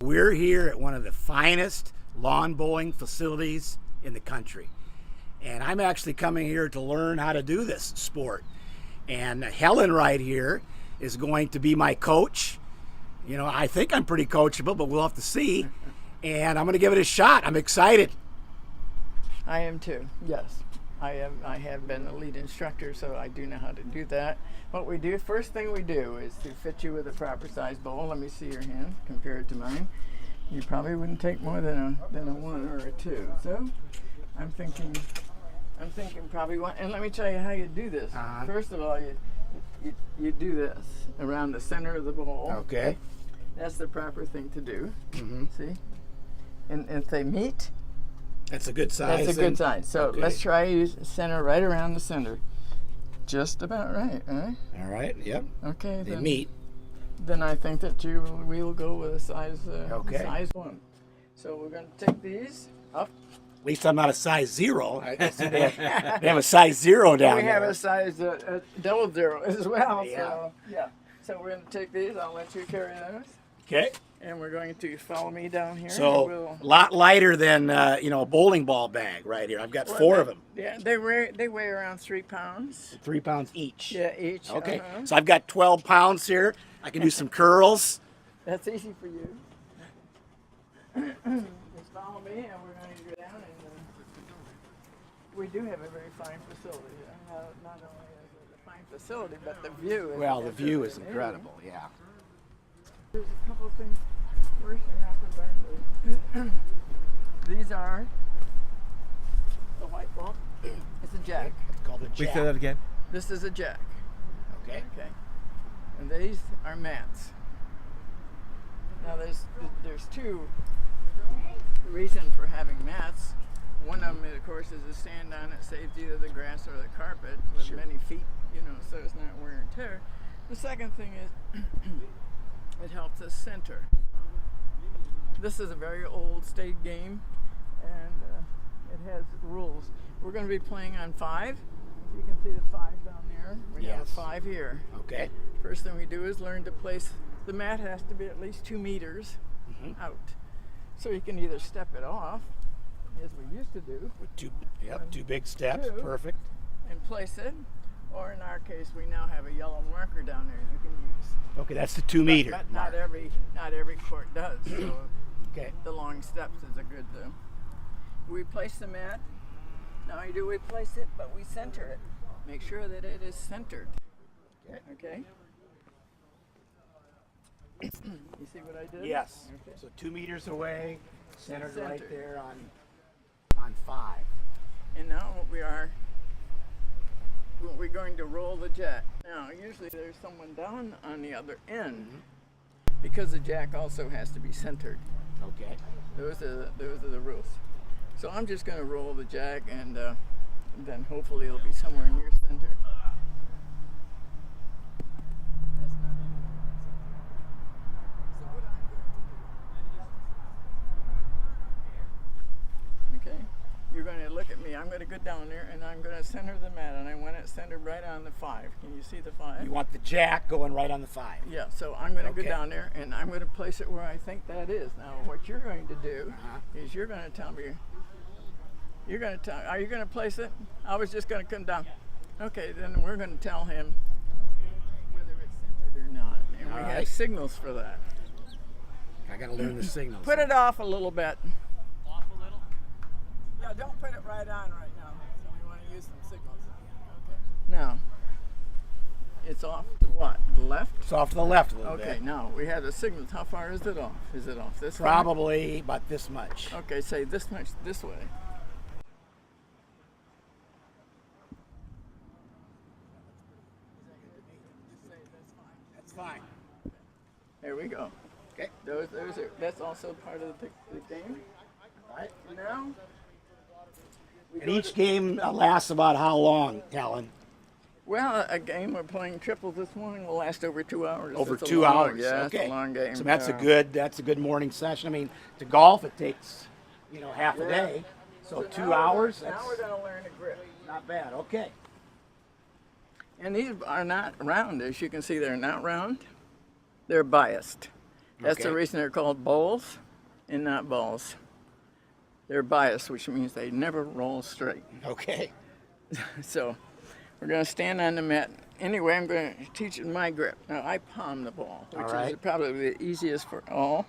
We're here at one of the finest lawn bowling facilities in the country. And I'm actually coming here to learn how to do this sport. And Helen right here is going to be my coach. You know, I think I'm pretty coachable, but we'll have to see. And I'm going to give it a shot. I'm excited. I am too, yes. I have been a lead instructor, so I do know how to do that. What we do, first thing we do is to fit you with a proper size bowl. Let me see your hand compared to mine. You probably wouldn't take more than a 1 or a 2. So I'm thinking probably 1. And let me tell you how you do this. First of all, you do this around the center of the bowl. Okay. That's the proper thing to do. Mm-hmm. See? And if they meet, that's a good size. that's a good size. So okay. Let's try use center right around the center. Just about right, right? All right, yep. Okay. They meet. Then I think that we will go with a size, okay. size 1. So we're going to take these up. At least I'm not a size 0. They have a size 0 down there. We have a size double 0 as well. Yeah. So, yeah. So we're going to take these. I'll let you carry those. Okay. And we're going to follow me down here. So a lot lighter than a bowling ball bag right here. I've got 4 of them. Yeah, they weigh around 3 pounds. 3 pounds each. Yeah, each. Okay. So I've got 12 pounds here. I can do some curls. That's easy for you. Just follow me, and we're going to go down. And we do have a very fine facility. Not only is it a fine facility, but the view. The view is incredible. Yeah. There's a couple of things first you have to learn. These are the white ball. It's a jack. It's called a jack. Wait, say that again. This is a jack. Okay. Okay. And these are mats. Now there's 2 reasons for having mats. One of them, of course, is to stand on it, saves either the grass or the carpet with many feet, so it's not wear and tear. The second thing is it helps us center. This is a very old state game, and it has rules. We're going to be playing on 5. You can see the 5 down there. We have a 5 here. Okay. First thing we do is learn to place. The mat has to be at least 2 meters out. So you can either step it off, as we used to do. With 2 big steps. 2, perfect. And place it. Or in our case, we now have a yellow marker down there you can use. Okay, that's the 2 meter. But not every court does. So okay. The long steps is a good. We place the mat. Not only do we place it, but we center it. Make sure that it is centered. Okay. You see what I did? Yes. Okay. So 2 meters away, centered right there on 5. And now we're going to roll the jack. Now, usually there's someone down on the other end because the jack also has to be centered. Okay. Those are the rules. So I'm just going to roll the jack, and then hopefully it'll be somewhere in your center. That's not anywhere. So what I'm going to do, okay, you're going to look at me. I'm going to go down there, and I'm going to center the mat, and I want it centered right on the 5. Can you see the 5? You want the jack going right on the 5. Yeah, so I'm going to go down there, and I'm going to place it where I think that is. Now, what you're going to do is you're going to tell me, are you going to place it? I was just going to come down. Okay, then we're going to tell him whether it's centered or not. And we have signals for that. I got to learn the signals. Put it off a little bit. Off a little? Yeah, don't put it right on right now. So we want to use some signals. Okay. Now, it's off to what? The left? It's off to the left a little bit. Okay, now we have the signals. How far is it off? Is it off this way? Probably about this much. Okay, say this much this way. That's fine. There we go. Okay. That's also part of the game. All right. Now. And each game lasts about how long, Helen? Well, a game we're playing triples this morning will last over 2 hours. Over 2 hours. Yeah, okay. it's a long game. So that's a good morning session. I mean, to golf it takes, half a day. So 2 hours. Now we're going to learn a grip. Not bad. Okay. And these are not round, as you can see. They're not round. They're biased. That's the Okay. reason they're called bowls and not balls. They're biased, which means they never roll straight. Okay. So we're going to stand on the mat. Anyway, I'm going to teach you my grip. Now, I palm the ball, which All is right. probably the easiest for all.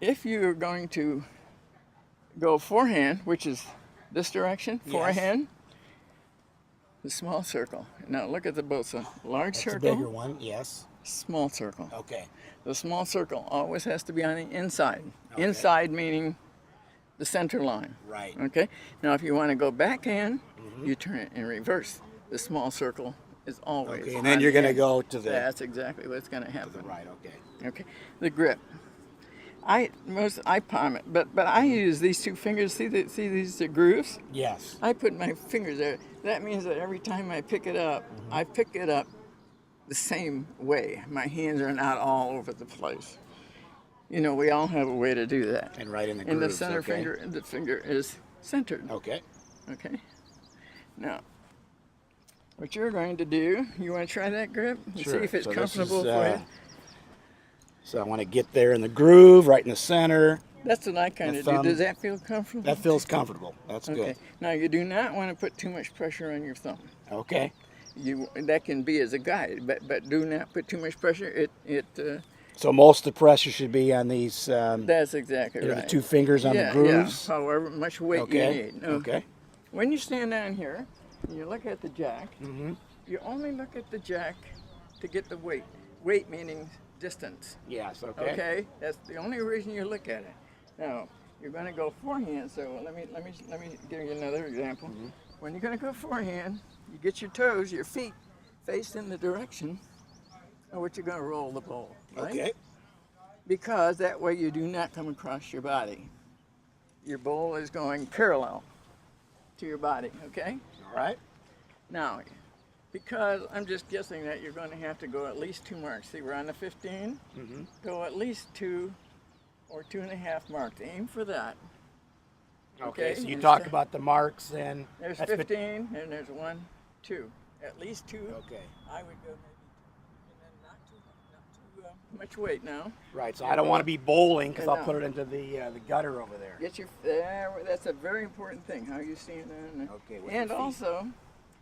If you're going to go forehand, which is this direction, Yes. forehand, the small circle. Now look at the both. A large It's a circle, bigger one. Yes. small circle. Okay. The small circle always has to be on the inside. Okay. Inside meaning the center line. Right. Okay. Now, if you want to go backhand, you turn it in reverse. The small circle is always. Okay. And then on you're the going to end. go to the That's exactly what's going to happen. right. Okay. Okay. The grip. I palm it, but I use these two fingers. See these grooves? Yes. I put my fingers there. That means that every time I pick it up, I pick it up the same way. My hands are not all over the place. You know, we all have a way to do that. And right in the And the grooves, center okay. the finger is centered. Okay. Okay. Now, what you're going to do, you want to try that grip and Sure. see if it's So this comfortable is, for you. So I want to get there in the groove, right in the center. That's what I kind the of do. thumb. Does that feel comfortable? That feels comfortable. That's Okay. good. Now you do not want to put too much pressure on your thumb. Okay. That can be as a guide, but do not put too much pressure. So most of the pressure should be on these That's exactly the right. two fingers on yeah, the grooves. Yeah. However much weight Okay. you need. Now, Okay. When you stand down here, and you look at the jack. Mm-hmm. You only look at the jack to get the weight. Weight meaning distance. Yes. Okay. Okay, that's the only reason you look at it. Now you're going to go forehand. So let me give you another example. Mm-hmm. When you're going to go forehand, you get your toes, your feet, faced in the direction of what you're going to roll the ball. Right? Okay. Because that way you do not come across your body. Your bowl is going parallel to your body. Okay. All right. Now, because I'm just guessing that you're going to have to go at least 2 marks. See, we're on the 15. Mm-hmm. Go at least 2 or 2.5 marks. Aim for that. Okay. So you and talk so- about the marks and There's that's 15 and there's 1, 2. At least 2. Okay. I would go maybe 2. And then not too much weight now. Right. So I don't want to be bowling because Yeah, I'll no. put it into the gutter over there. Get your there. That's a very important thing. How you stand there. Okay, with your And feet. also,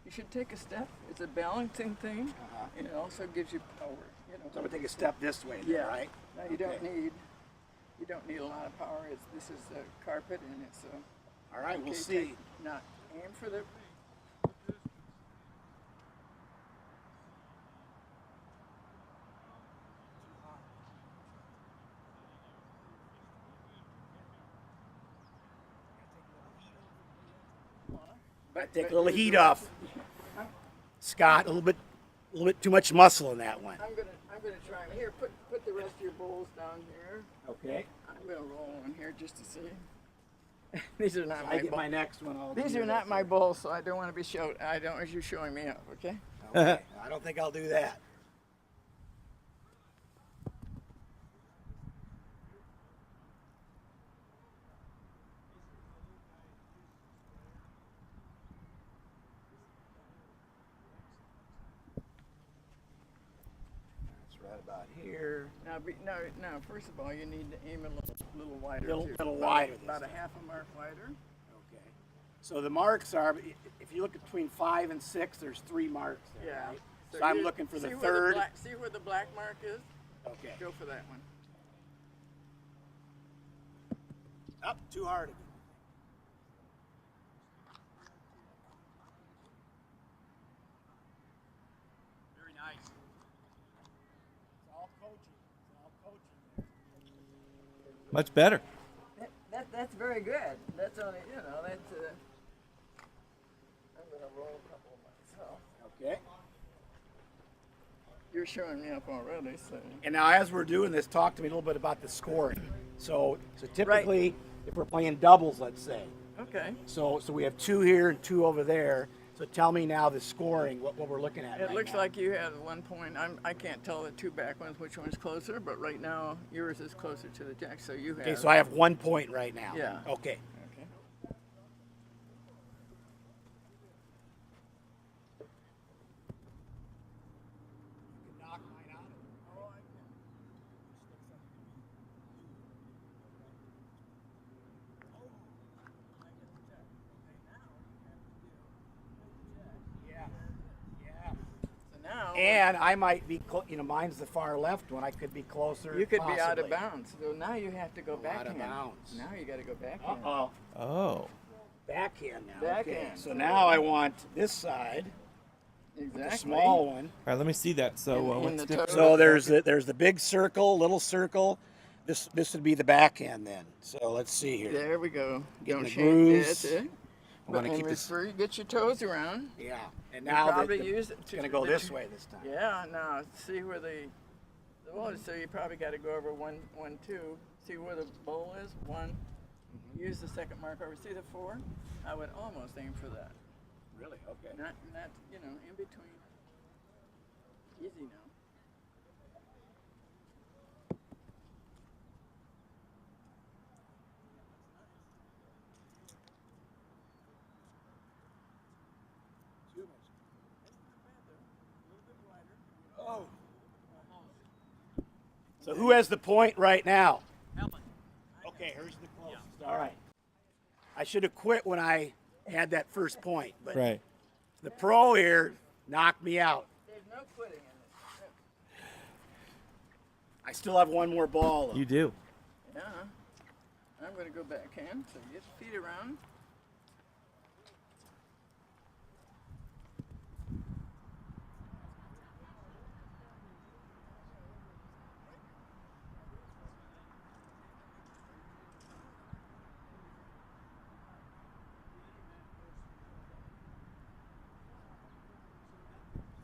you should take a step. It's a balancing thing, and it also gives you power. You know. So I'm gonna take a step this way. Then, Yeah. Right. Now you don't Okay. need a lot of power. This is a carpet and it's All right. We'll okay, see. Now aim for the. Take a little heat off. Scott, a little bit too much muscle in that one. I'm gonna try. Here, put the rest of your bowls down here. Okay. I'm gonna roll in here just to see. These are not I my get bowls. my next one. I'll These do are that. not my bowls, so I don't want to be showed. I don't want you showing me up. Okay. Okay. I don't think I'll do that. That's right about here. Now, first of all, you need to aim a little wider. Little- too. little About- wider this About a time. half a mark wider. Okay. So the marks are, if you look between 5 and 6, there's 3 marks there, Yeah. right? So I'm you- looking for the see where third. see where the black mark is? Okay. Go for that one. Up too hard again. Very nice. It's all coaching. It's all coaching there. Much better. That's very good. That's only that's. I'm gonna roll a couple myself. Okay. You're showing me up already, so. And now, as we're doing this, talk to me a little bit about the scoring. So typically, if we're playing doubles, let's say, Okay. so we have 2 here and 2 over there. So tell me now the scoring, what we're looking at. It right looks now. like you have 1 point. I can't tell the 2 back ones which one's closer, but right now yours is closer to the jack, so you have. Okay, so I have 1 point right now. Yeah. Okay. Okay. Knock mine out. And I might be, mine's the far left one. I could be closer. You could be out of possibly. bounds. So now you have to go backhand. Out of bounds. Now you got to go backhand. Uh-oh. Oh. Backhand now. Okay. Backhand. So now I want this side, Exactly. the small one. All right, let me see that. So In what's the different? toe. So there's the big circle, little circle. This would be the backhand then. So let's see here. There we go. Getting Don't the shake grooves. it. I'm gonna And keep this. before you get your toes around, Yeah. And you now probably the, use it it's gonna go this way this time. Yeah, now see where well, so you probably got to go over 1, 2. See where the bowl is? 1. Use the second mark over. See the 4? I would almost aim for that. Really? Okay. Not in between. Easy now. Oh. So who has the point right now? Okay, here's the closest. All right. I should have quit when I had that first point, but Right. the pro here knocked me out. There's no quitting in this. I still have one more ball. Though. You do. Yeah. I'm going to go backhand. So get your feet around.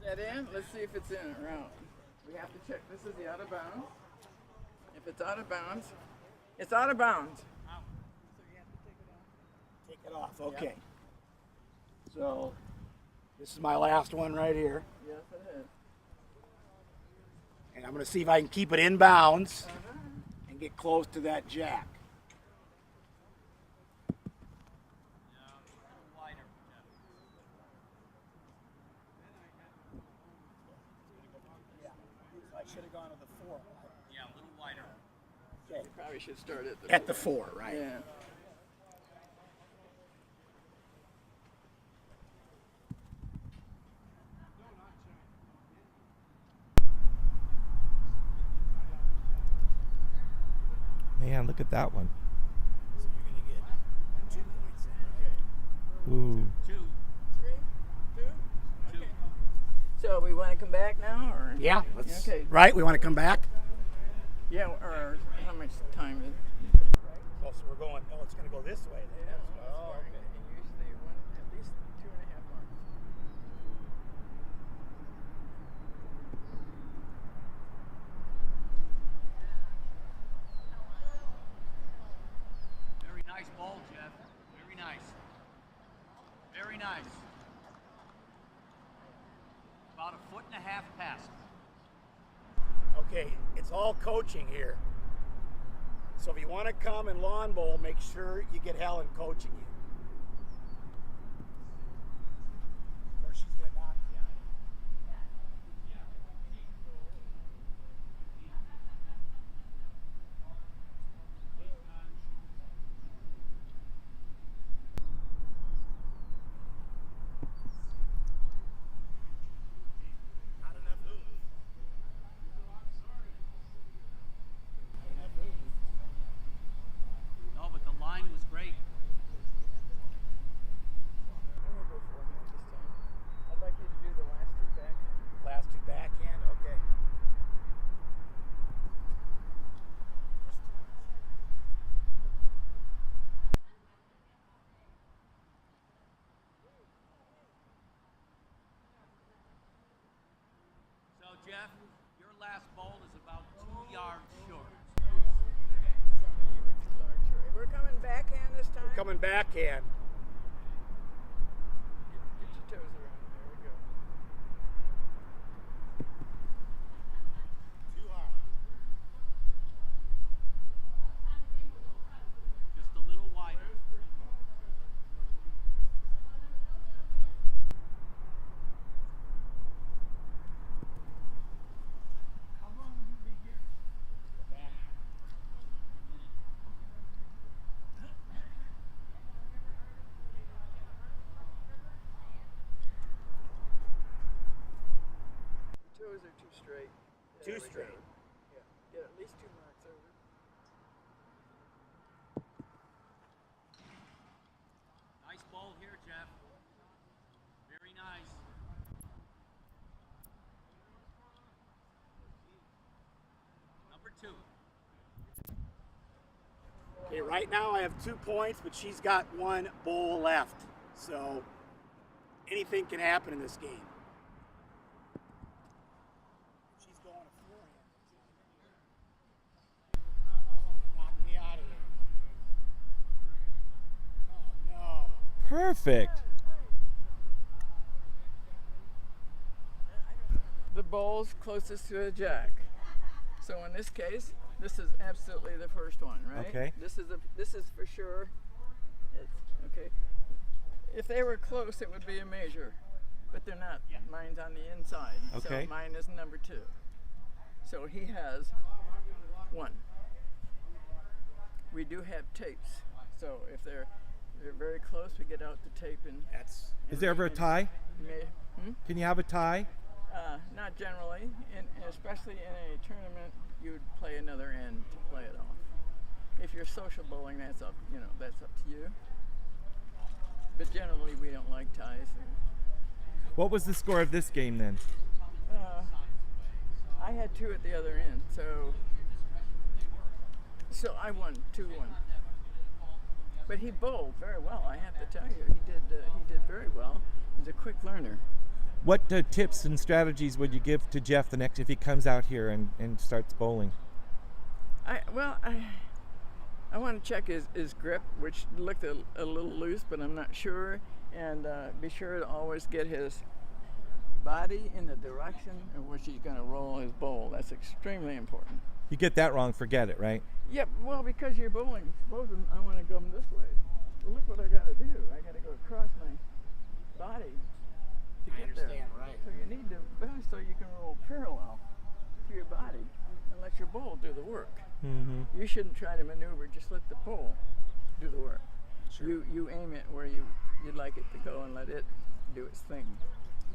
Is that in? Let's see if it's in or out. We have to check. This is the out of bounds. If it's out of bounds, it's out of bounds. Take it off. Okay. So this is my last one right here, Yes, it is. and I'm going to see if I can keep it in bounds and get close to that jack. I should have gone to the 4. Yeah, a little wider. Okay. Probably should start at the At the 4, right? Yeah. Man, look at that one. So you're going to get 2 points in, right? Ooh. 2. 3, 2. Okay. So we want to come back now, or Yeah. Let's, Okay. Right? We want to come back? Yeah, or how much time is? Oh, so we're going, it's going to go this way then. Oh, okay. And usually at least 2.5 marks. Very nice ball, Jeff. Very nice. Very nice. About 1.5 feet past. Okay, it's all coaching here. So if you want to come and lawn bowl, make sure you get Helen coaching you. Or she's going to knock you out. Not enough move. No, but the line was great. I'm gonna go forehand this time. I'd like you to do the last 2 backhand. Last 2 backhand, okay. So, Jeff, your last ball is about 2 yards short. Sorry, you were too large for it. We're coming backhand this time. Coming backhand. Get your toes around. There we go. Too hard. Just a little wider. straight. Two There we go. straight. Yeah. Get at least 2 marks over. Nice ball here, Jeff. Very nice. Number 2. Okay, right now I have 2 points, but she's got 1 bowl left. So anything can happen in this game. She's going to forehand. Knock me out of here. Oh no. Perfect. The bowl's closest to a jack. So in this case, this is absolutely the first one, right? Okay. This is for sure. It's okay. If they were close, it would be a major, but they're not. Mine's on the inside. Okay. So mine is number 2. So he has 1. We do have tapes. So if they're very close, we get out the tape and. That's Is there ever a tie? Can you have a tie? Not generally, and especially in a tournament, you would play another end to play it off. If you're social bowling, that's up to you. But generally, we don't like ties. What was the score of this game then? I had 2 at the other end, so I won 2-1. But he bowled very well. I have to tell you, he did very well. He's a quick learner. What tips and strategies would you give to Jeff the next if he comes out here and starts bowling? I want to check his grip, which looked a little loose, but I'm not sure. And be sure to always get his body in the direction in which he's going to roll his bowl. That's extremely important. You get that wrong, forget it, right? Yep, well, because you're bowling, supposing I want to go this way. Well, look what I got to do. I got to go across my body to I get understand, there. right. So you need to bow so you can roll parallel to your body and let your bowl do the work. Mm-hmm. You shouldn't try to maneuver, just let the bowl do the work. Sure. You aim it where you'd like it to go and let it do its thing.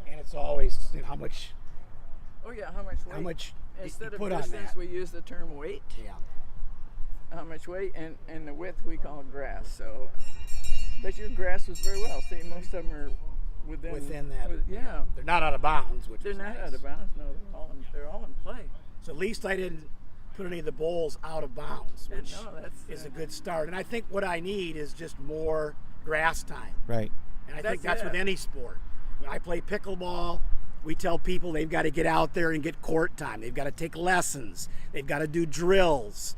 and it's always how much Oh yeah, how much weight? you Instead of put on distance, that. we use the term weight. Yeah. How much weight, and the width we call grass. So, but your grass was very well. See, most of them are within that. yeah. They're not out of bounds, which They're is not nice. out of bounds. No, they're all in play. So at least I didn't put any of the bowls out of bounds, which No, that's is a good start. And I think what I need is just more grass time. Right. And I think that's it. with any sport. When I play pickleball, we tell people they've got to get out there and get court time. They've got to take lessons. They've got to do drills.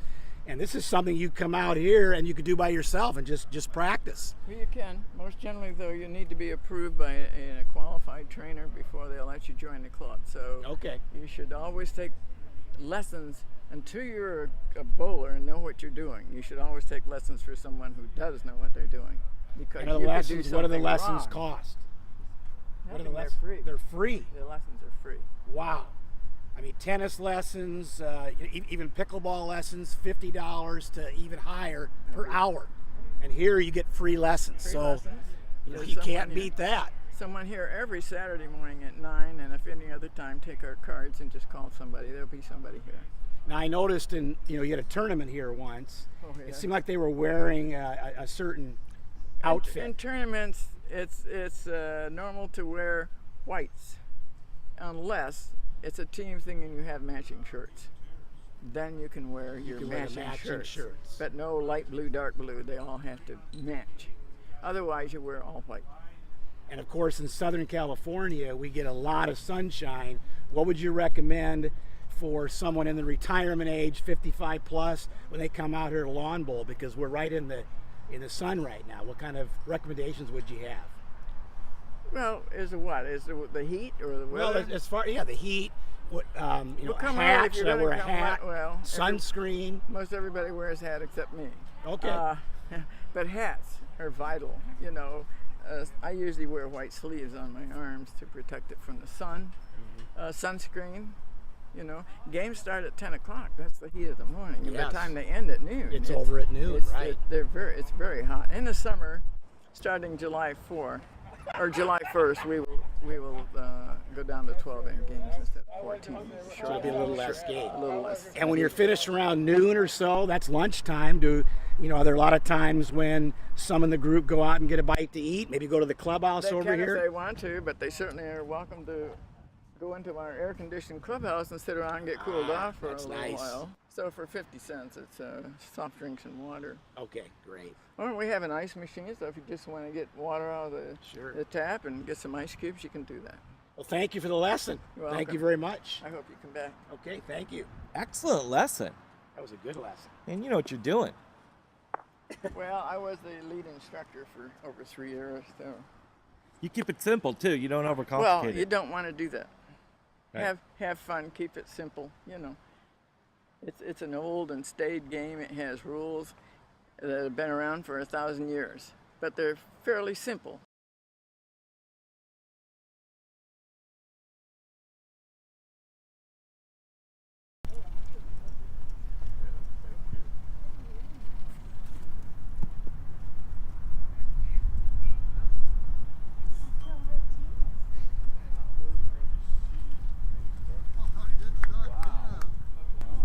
And this is something you come out here and you can do by yourself and just practice. Well, you can. Most generally, though, you need to be approved by a qualified trainer before they'll let you join the club. So Okay. you should always take lessons until you're a bowler and know what you're doing. You should always take lessons for someone who does know what they're doing. Because And you could do what do the something lessons wrong. cost? Nothing, they're free. They're free. The lessons are free. Wow. I mean, tennis lessons, even pickleball lessons, $50 to even higher per hour. And here you get free lessons. Free so lessons. you know, There's you can't someone here- beat that. Someone here every Saturday morning at 9, and if any other time, take our cards and just call somebody. There'll be somebody here. Now I noticed you had a tournament here once. Oh, yeah. It seemed like they were wearing a certain outfit. In tournaments, it's normal to wear whites, unless it's a team thing and you have matching shirts. Then you can wear your can wear the matching matching shirts. But no light blue, dark blue. They all have to match. Otherwise, you wear all white. And of course, in Southern California, we get a lot of sunshine. What would you recommend for someone in the retirement age, 55 plus, when they come out here to Lawn Bowl? Because we're right in the sun right now. What kind of recommendations would you have? Well, is it what? Is it the heat or the weather? Well, as far the heat, what a come out hat. if you're Should I gonna wear a come hat? out- well, sunscreen. Most everybody wears a hat except me. Okay. But hats are vital. You know, I usually wear white sleeves on my arms to protect it from the sun. Sunscreen. You know, games start at 10 o'clock. That's the heat of the morning. And by Yes. the time they end at noon, It's over at noon, right? It's very hot. In the summer, starting July 4, or July 1st, we will go down to 12-inning games instead of 14. So it'll be a little less game. A little less. And when you're finished around noon or so, that's lunchtime. Are there a lot of times when some in the group go out and get a bite to eat? Maybe go to the clubhouse They over can here? if they want to, but they certainly are welcome to go into our air-conditioned clubhouse and sit around and get cooled off for a that's little nice. while. So for 50 cents, it's soft drinks and water. Okay, great. Or we have an ice machine, so if you just want to get water out of Sure. the tap and get some ice cubes, you can do that. Well, thank you for the lesson. You're Thank welcome. you very much. I hope you come back. Okay, thank you. Excellent lesson. That was a good lesson. And you know what you're doing. Well, I was the lead instructor for over 3 years. So. You keep it simple too. You don't overcomplicate Well, it. you don't want to do that. Right. Have fun. Keep it simple. It's an old and staid game. It has rules that have been around for 1,000 years, but they're fairly simple.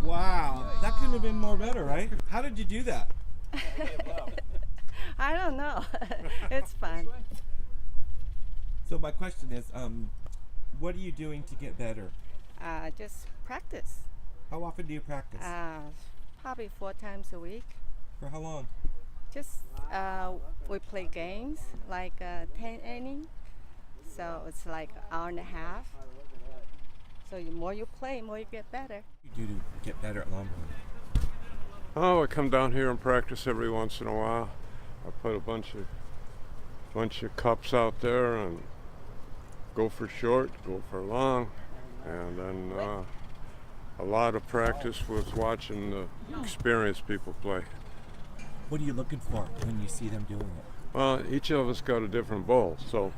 Wow, that couldn't have been more better, right? How did you do that? I don't know. It's fun. So my question is, what are you doing to get better? Just practice. How often do you practice? Probably 4 times a week. For how long? Just we play games like 10 inning. So it's like an hour and a half. So the more you play, the more you get better. What do you do to get better at lawn bowling? Oh, I come down here and practice every once in a while. I put a bunch of cups out there and go for short, go for long, and then a lot of practice with watching the experienced people play. What are you looking for when you see them doing it? Well, each of us got a different ball, so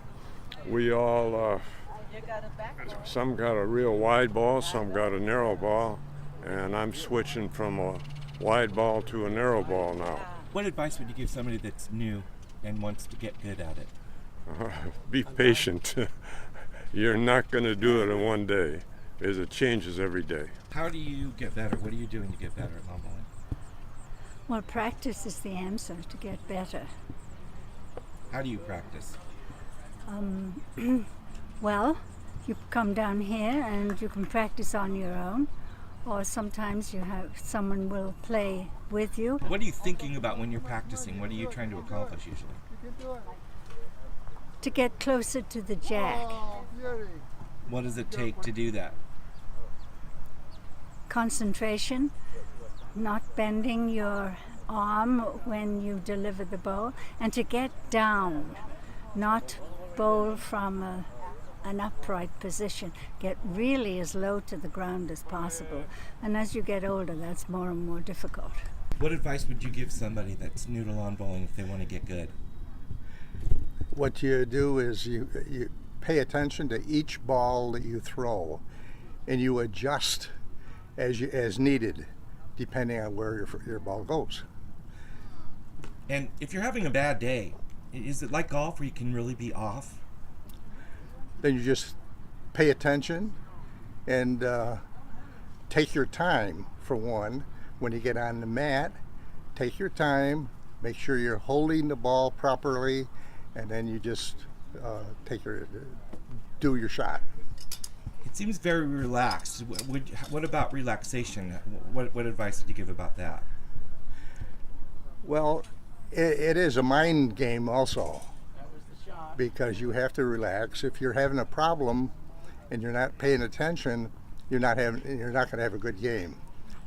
we all, some got a real wide ball, some got a narrow ball, and I'm switching from a wide ball to a narrow ball now. What advice would you give somebody that's new and wants to get good at it? Be patient. You're not going to do it in one day, because it changes every day. How do you get better? What are you doing to get better at lawn bowling? Well, practice is the answer to get better. How do you practice? Well, you come down here and you can practice on your own, or sometimes someone will play with you. What are you thinking about when you're practicing? What are you trying to accomplish usually? To get closer to the jack. What does it take to do that? Concentration, not bending your arm when you deliver the bowl, and to get down, not bowl from an upright position. Get really as low to the ground as possible. And as you get older, that's more and more difficult. What advice would you give somebody that's new to lawn bowling if they want to get good? What you do is you pay attention to each ball that you throw, and you adjust as needed, depending on where your ball goes. And if you're having a bad day, is it like golf where you can really be off? Then you just pay attention and take your time. For one, when you get on the mat, take your time, make sure you're holding the ball properly, and then you just do your shot. It seems very relaxed. What about relaxation? What advice would you give about that? Well, it is a mind game also, because you have to relax. If you're having a problem and you're not paying attention, you're not going to have a good game.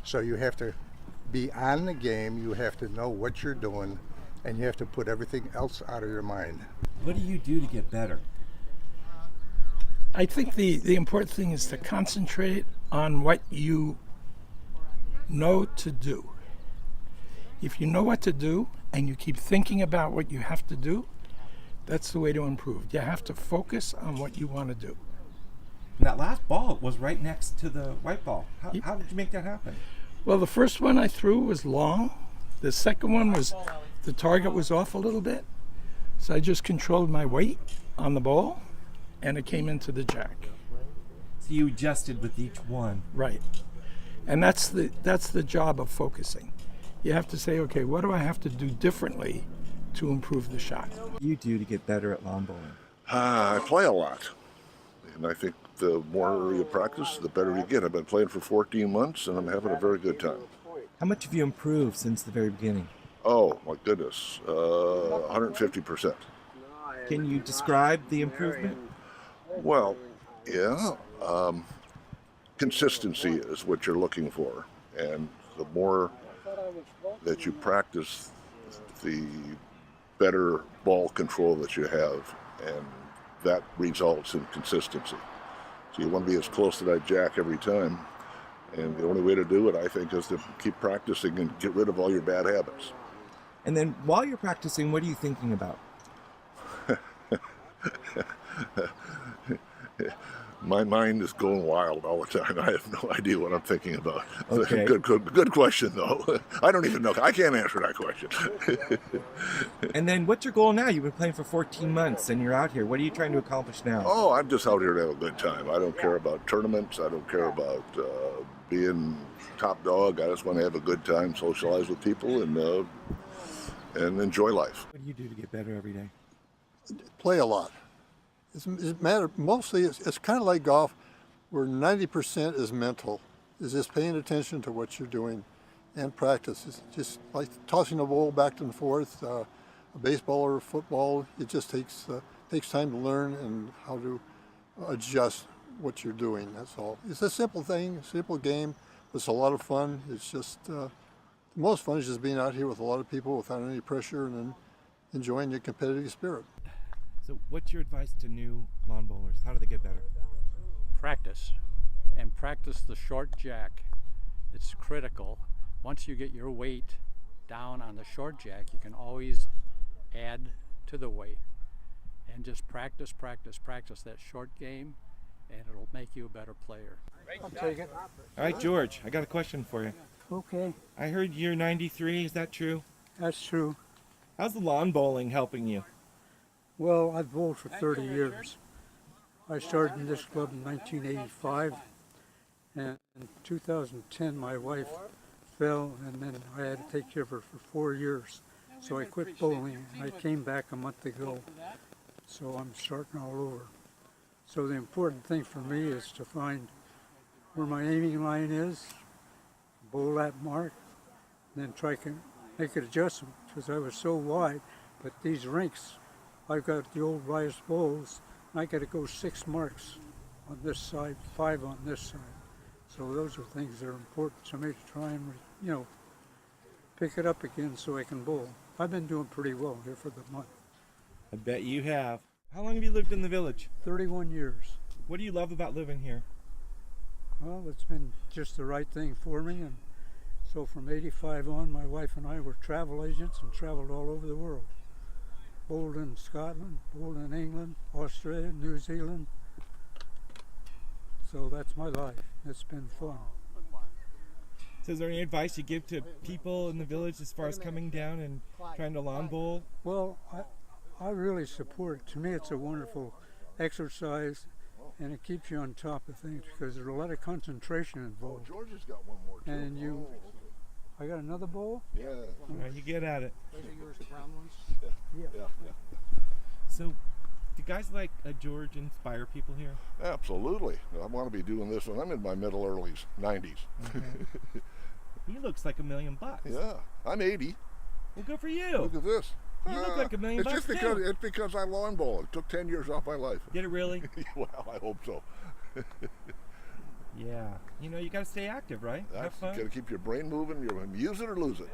So you have to be on the game. You have to know what you're doing, and you have to put everything else out of your mind. What do you do to get better? I think the important thing is to concentrate on what you know to do. If you know what to do and you keep thinking about what you have to do, that's the way to improve. You have to focus on what you want to do. And that last ball was right next to the white ball. How did you make that happen? Well, the first one I threw was long. The second one was, the target was off a little bit. So I just controlled my weight on the ball, and it came into the jack. So you adjusted with each one. Right. And that's the job of focusing. You have to say, okay, what do I have to do differently to improve the shot? What do you do to get better at lawn bowling? I play a lot, and I think the more you practice, the better you get. I've been playing for 14 months, and I'm having a very good time. How much have you improved since the very beginning? Oh, my goodness, 150%. Can you describe the improvement? Well, yeah, consistency is what you're looking for, and the more that you practice, the better ball control that you have, and that results in consistency. So you want to be as close to that jack every time, and the only way to do it, I think, is to keep practicing and get rid of all your bad habits. And then while you're practicing, what are you thinking about? My mind is going wild all the time. I have no idea what I'm thinking about. Okay. Good question, though. I don't even know. I can't answer that question. And then what's your goal now? You've been playing for 14 months and you're out here. What are you trying to accomplish now? Oh, I'm just out here to have a good time. I don't care about tournaments. I don't care about being top dog. I just want to have a good time, socialize with people, and enjoy life. What do you do to get better every day? Play a lot. It matter mostly. It's kind of like golf, where 90% is mental. Is just paying attention to what you're doing, and practice. It's just like tossing a ball back and forth. A baseball or football, it just takes time to learn and how to adjust what you're doing. That's all. It's a simple thing, a simple game. It's a lot of fun. It's just the most fun is just being out here with a lot of people without any pressure and then enjoying your competitive spirit. So what's your advice to new lawn bowlers? How do they get better? Practice, and practice the short jack. It's critical. Once you get your weight down on the short jack, you can always add to the weight. And just practice that short game, and it'll make you a better player. I'll take it. All right, George, I got a question for you. Okay, I heard you're 93. Is that true? that's true. How's the lawn bowling helping you? Well, I've bowled for 30 years. I started in this club in 1985, and in 2010 my wife fell, and then I had to take care of her for 4 years. So I quit bowling, and I came back a month ago. So I'm starting all over. So the important thing for me is to find where my aiming line is, bowl that mark, then try to make an adjustment, because I was so wide. But these rinks, I've got the old bias bowls, and I got to go 6 marks on this side, 5 on this side. So those are things that are important to me to try and, pick it up again so I can bowl. I've been doing pretty well here for the month. I bet you have. How long have you lived in the village? 31 years. What do you love about living here? Well, it's been just the right thing for me, and so from 85 on, my wife and I were travel agents and traveled all over the world. Bowled in Scotland, bowled in England, Australia, New Zealand. So that's my life. It's been fun. So is there any advice you give to people in the village as far as coming down and trying to lawn bowl? Well, I really support it. To me, it's a wonderful exercise, and it keeps you on top of things because there's a lot of concentration involved. George has got one more, too. And I got another bowl? Yeah. All right, you get at it. Those are yours, the brown ones? Yeah. So, do guys like George inspire people here? Absolutely. I want to be doing this when I'm in my early 90s. Okay. He looks like $1 million. Yeah. I'm 80. Well, good for you. Look at this. You look like $1 million It's just too. because I lawn bowl. It took 10 years off my life. Did it really? Well, I hope so. Yeah. You got to stay active, right? Have That's fun. got to keep your brain moving. You use it or lose it.